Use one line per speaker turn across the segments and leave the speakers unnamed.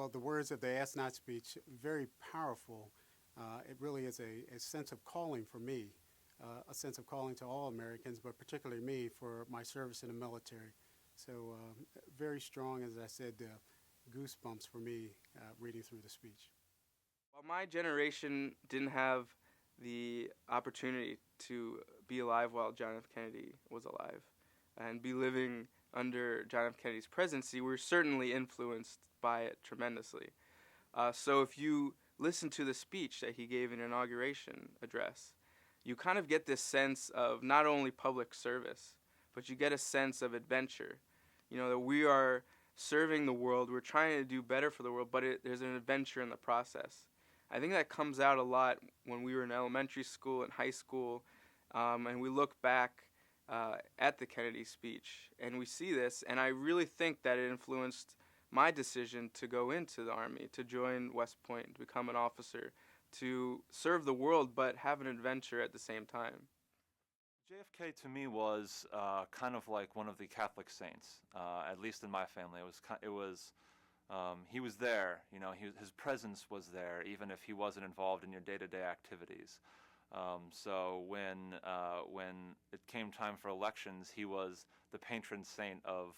Well, the words of the Ask Not speech, very powerful. It really is a sense of calling for me, a sense of calling to all Americans, but particularly me for my service in the military. So very strong, as I said, goosebumps for me reading through the speech.
While my generation didn't have the opportunity to be alive while John F. Kennedy was alive and be living under John F. Kennedy's presidency, we're certainly influenced by it tremendously. So if you listen to the speech that he gave in inauguration address, you kind of get this sense of not only public service, but you get a sense of adventure. You know, that we are serving the world, we're trying to do better for the world, but there's an adventure in the process. I think that comes out a lot when we were in elementary school and high school, and we look back at the Kennedy speech, and we see this, and I really think that it influenced my decision to go into the Army, to join West Point, to become an officer, to serve the world, but have an adventure at the same time.
JFK to me was kind of like one of the Catholic saints, at least in my family. He was there, you know, his presence was there, even if he wasn't involved in your day-to-day activities. So when it came time for elections, he was the patron saint of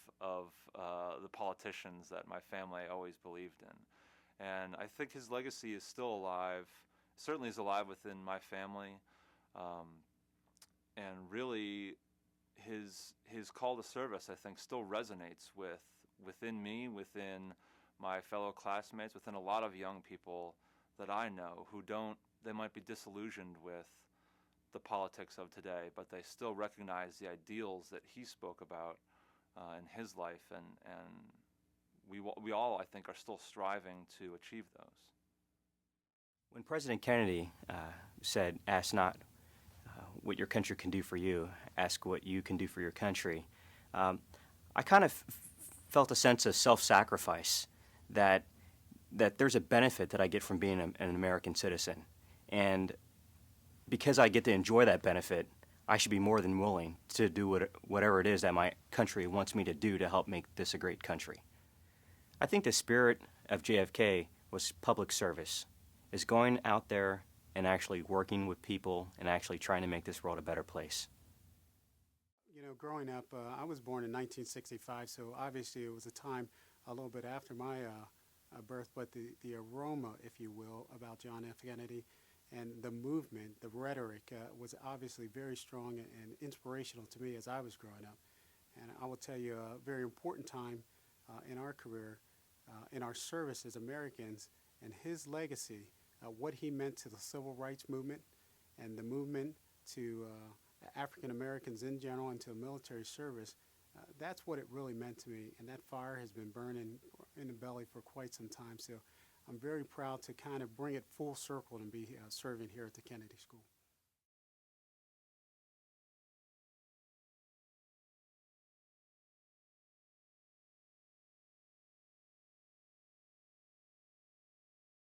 the politicians that my family always believed in. And I think his legacy is still alive, certainly is alive within my family. And really, his call to service, I think, still resonates within me, within my fellow classmates, within a lot of young people that I know who they might be disillusioned with the politics of today, but they still recognize the ideals that he spoke about in his life, and we all, I think, are still striving to achieve those.
When President Kennedy said, "Ask not what your country can do for you, ask what you can do for your country," I kind of felt a sense of self-sacrifice, that there's a benefit that I get from being an American citizen. And because I get to enjoy that benefit, I should be more than willing to do whatever it is that my country wants me to do to help make this a great country. I think the spirit of JFK was public service, is going out there and actually working with people and actually trying to make this world a better place.
You know, growing up, I was born in 1965, so obviously it was a time a little bit after my birth, but the aroma, if you will, about John F. Kennedy and the movement, the rhetoric was obviously very strong and inspirational to me as I was growing up. And I will tell you a very important time in our career, in our service as Americans, and his legacy, what he meant to the civil rights movement and the movement to African Americans in general and to military service. That's what it really meant to me, and that fire has been burning in the belly for quite some time. So I'm very proud to kind of bring it full circle and be serving here at the Kennedy School.